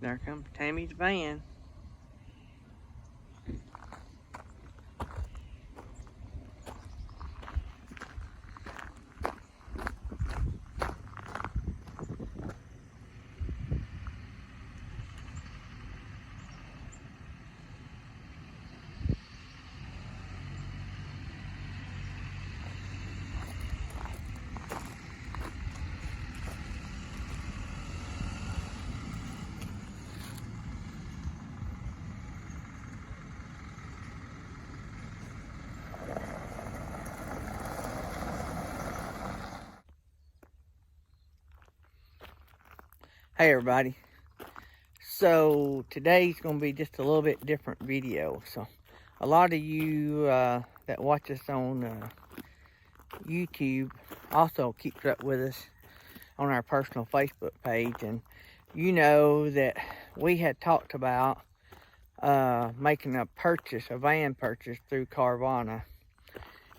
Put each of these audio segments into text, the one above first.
There comes Tammy's van. Hey everybody, so today's going to be just a little bit different video. So a lot of you that watch us on YouTube also keeps up with us on our personal Facebook page, and you know that we had talked about making a van purchase through Carvana,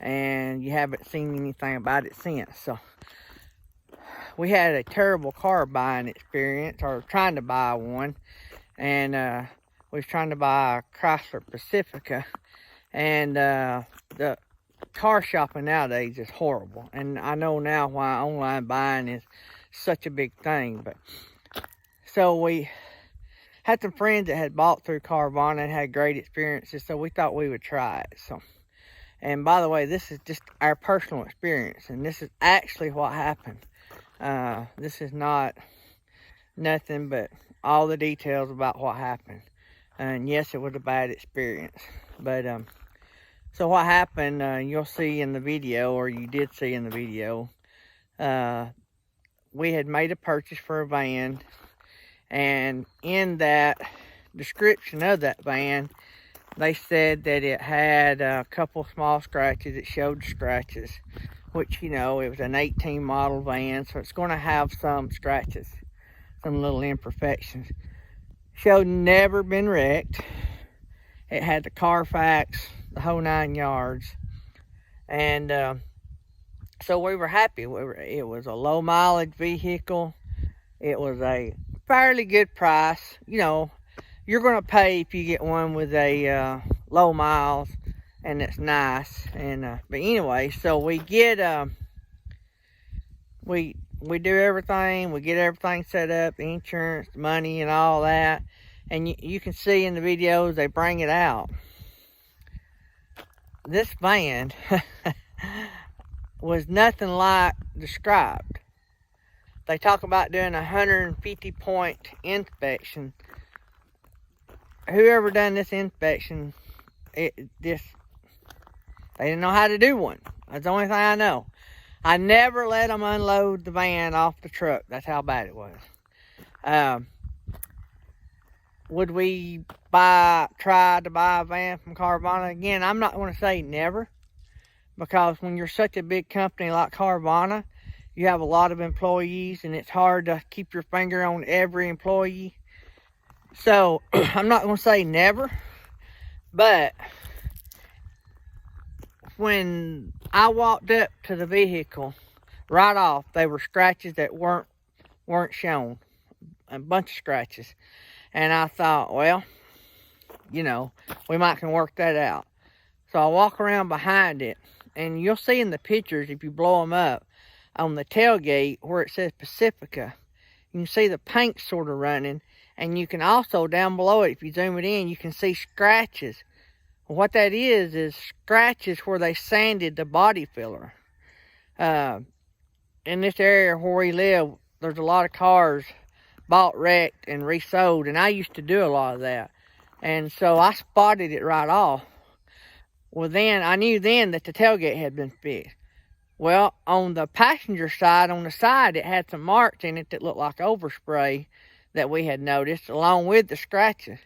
and you haven't seen anything about it since. So we had a terrible car buying experience, or trying to buy one, and we was trying to buy a Chrysler Pacifica, and the car shopping nowadays is horrible. And I know now why online buying is such a big thing. But so we had some friends that had bought through Carvana and had great experiences, so we thought we would try it. So, and by the way, this is just our personal experience, and this is actually what happened. This is not nothing but all the details about what happened. And yes, it was a bad experience. But so what happened, you'll see in the video, or you did see in the video, we had made a purchase for a van, and in that description of that van, they said that it had a couple small scratches. It showed scratches, which, you know, it was an 18 model van, so it's going to have some scratches, some little imperfections. Showed never been wrecked. It had the Carfax, the whole 9 yards. And so we were happy. It was a low mileage vehicle. It was a fairly good price. You know, you're going to pay if you get one with a low miles, and it's nice. And but anyway, so we get we do everything. We get everything set up, the insurance, the money, and all that. And you can see in the videos they bring it out. This van was nothing like described. They talk about doing a 150-point inspection. Whoever done this inspection, they didn't know how to do one. That's the only thing I know. I never let them unload the van off the truck. That's how bad it was. Would we try to buy a van from Carvana again? I'm not going to say never, because when you're such a big company like Carvana, you have a lot of employees, and it's hard to keep your finger on every employee. So I'm not going to say never, but when I walked up to the vehicle, right off, there were scratches that weren't shown, a bunch of scratches. And I thought, well, you know, we might can work that out. So I walk around behind it, and you'll see in the pictures, if you blow them up, on the tailgate where it says Pacifica, you can see the paint sort of running. And you can also, down below it, if you zoom it in, you can see scratches. What that is scratches where they sanded the body filler. In this area where we live, there's a lot of cars bought wrecked and resold, and I used to do a lot of that. And so I spotted it right off. Well, then I knew then that the tailgate had been fixed. Well, on the passenger side, on the side, it had some marks in it that looked like overspray that we had noticed, along with the scratches.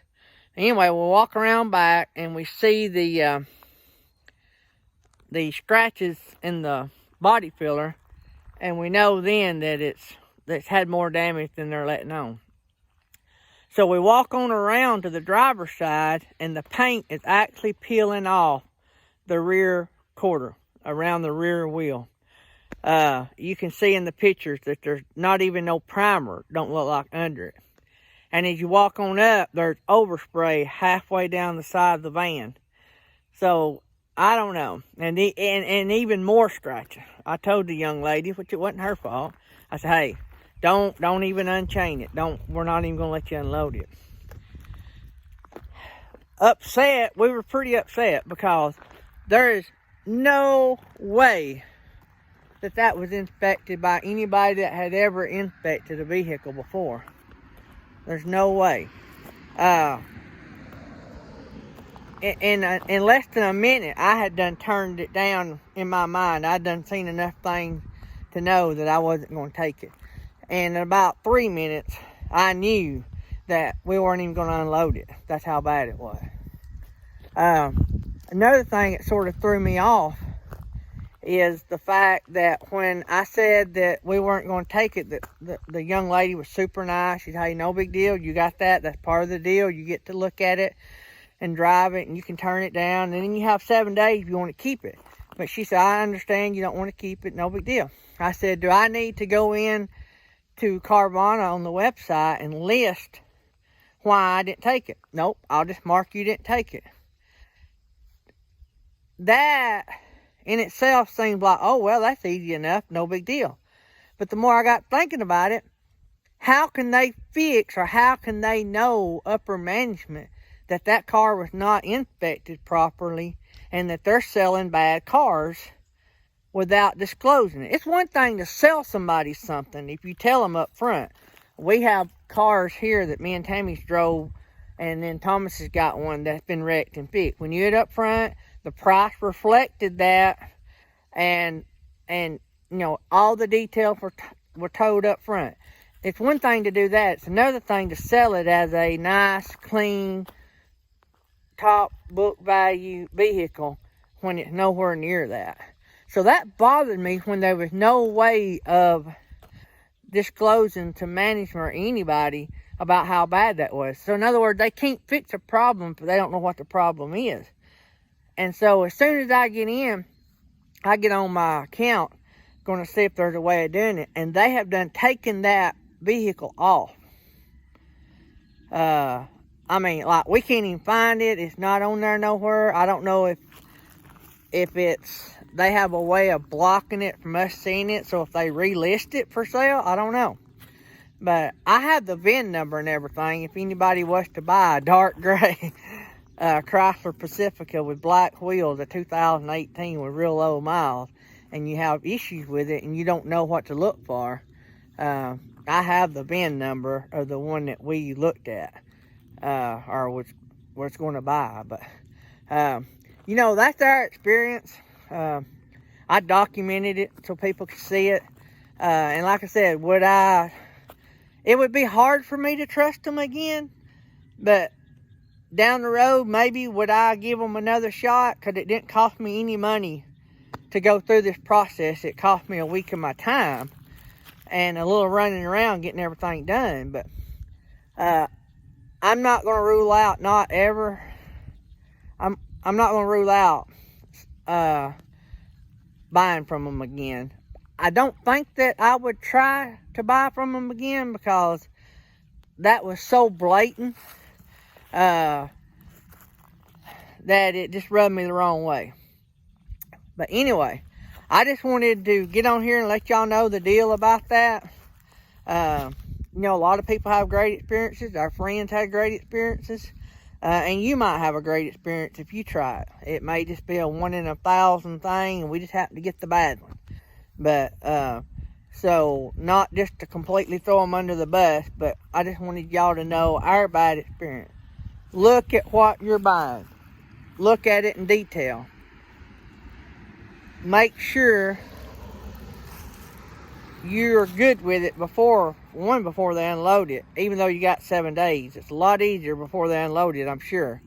Anyway, we'll walk around back, and we see the scratches in the body filler, and we know then that it's had more damage than they're letting on. So we walk on around to the driver's side, and the paint is actually peeling off the rear quarter, around the rear wheel. You can see in the pictures that there's not even no primer, don't look like under it. And as you walk on up, there's overspray halfway down the side of the van. So, I don't know. And even more scratching. I told the young lady, which it wasn't her fault, I said, hey, don't even unchain it. We're not even going to let you unload it. Upset, we were pretty upset because there is no way that was inspected by anybody that had ever inspected a vehicle before. There's no way. In less than a minute, I had done turned it down in my mind. I'd done seen enough things to know that I wasn't going to take it. And in about 3 minutes, I knew that we weren't even going to unload it. That's how bad it was. Another thing that sort of threw me off is the fact that when I said that we weren't going to take it, that the young lady was super nice. She said, hey, no big deal. You got that. That's part of the deal. You get to look at it and drive it, and you can turn it down, and then you have 7 days if you want to keep it. But she said, I understand you don't want to keep it. No big deal. I said, do I need to go in to Carvana on the website and list why I didn't take it? Nope. I'll just mark you didn't take it. That in itself seems like, oh, well, that's easy enough, no big deal. But the more I got thinking about it, how can they fix, or how can they know, upper management, that car was not inspected properly and that they're selling bad cars without disclosing it? It's one thing to sell somebody something if you tell them up front. We have cars here that me and Tammy's drove, and then Thomas has got one that's been wrecked and fixed. When you get up front, the price reflected that, and you know, all the details were told up front. It's one thing to do that. It's another thing to sell it as a nice, clean, top book value vehicle when it's nowhere near that. So that bothered me when there was no way of disclosing to management or anybody about how bad that was. So in other words, they can't fix a problem if they don't know what the problem is. And so as soon as I get in, I get on my account, going to see if there's a way of doing it. And they have done taken that vehicle off. I mean, like, we can't even find it. It's not on there nowhere. I don't know if they have a way of blocking it from us seeing it. So if they relist it for sale, I don't know. But I have the VIN number and everything. If anybody was to buy a dark gray Chrysler Pacifica with black wheels, a 2018 with real low miles, and you have issues with it and you don't know what to look for, I have the VIN number of the one that we looked at, or was going to buy. But you know, that's our experience. I documented it so people could see it, and like I said, it would be hard for me to trust them again, but down the road, maybe would I give them another shot? Because it didn't cost me any money to go through this process. It cost me a week of my time and a little running around getting everything done. But I'm not going to rule out, not ever. I'm not going to rule out buying from them again. I don't think that I would try to buy from them again because that was so blatant that it just rubbed me the wrong way. But anyway, I just wanted to get on here and let y'all know the deal about that. You know, a lot of people have great experiences. Our friends had great experiences. And you might have a great experience if you try it. It may just be a 1 in 1,000 thing, and we just happen to get the bad one. But, so, not just to completely throw them under the bus, but I just wanted y'all to know our bad experience. Look at what you're buying. Look at it in detail. Make sure you're good with it before they unload it. Even though you got 7 days. It's a lot easier before they unload it, I'm sure.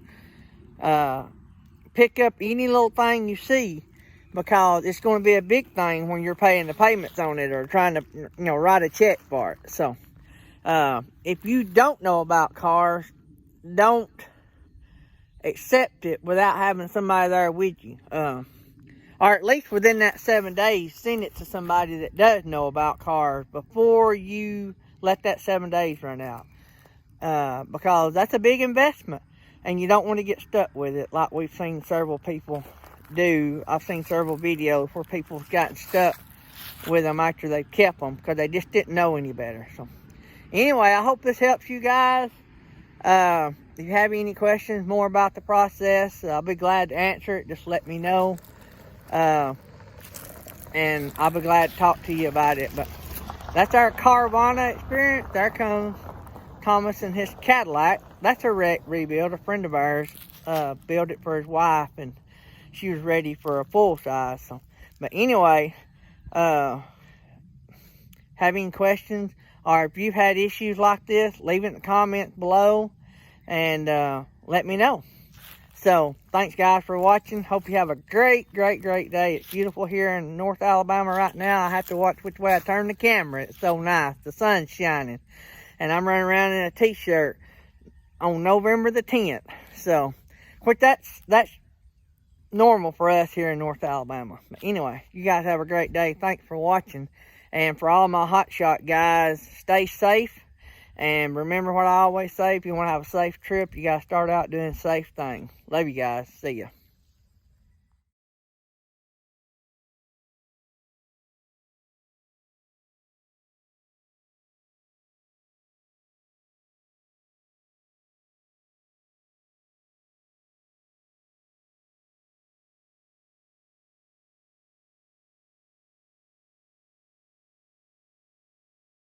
Pick up any little thing you see, because it's going to be a big thing when you're paying the payments on it or trying to, you know, write a check for it. So, if you don't know about cars, don't accept it without having somebody there with you. Or at least within that 7 days, send it to somebody that does know about cars before you let that 7 days run out. because that's a big investment, and you don't want to get stuck with it like we've seen several people do. I've seen several videos where people have gotten stuck with them after they've kept them because they just didn't know any better. So anyway, I hope this helps you guys. If you have any questions more about the process, I'll be glad to answer it. Just let me know. And I'll be glad to talk to you about it. But that's our Carvana experience. There comes Thomas and his Cadillac. That's a wreck rebuild. A friend of ours built it for his wife, and she was ready for a full size. So, but anyway, have any questions, or if you've had issues like this, leave it in the comments below and let me know. So thanks guys for watching. Hope you have a great day. It's beautiful here in North Alabama right now. I have to watch which way I turn the camera. It's so nice. The sun's shining, and I'm running around in a t-shirt on November the 10th. So which that's normal for us here in North Alabama. But anyway, you guys have a great day. Thanks for watching. And for all my hotshot guys, stay safe. And remember what I always say, if you want to have a safe trip, you got to start out doing safe things. Love you guys. See ya.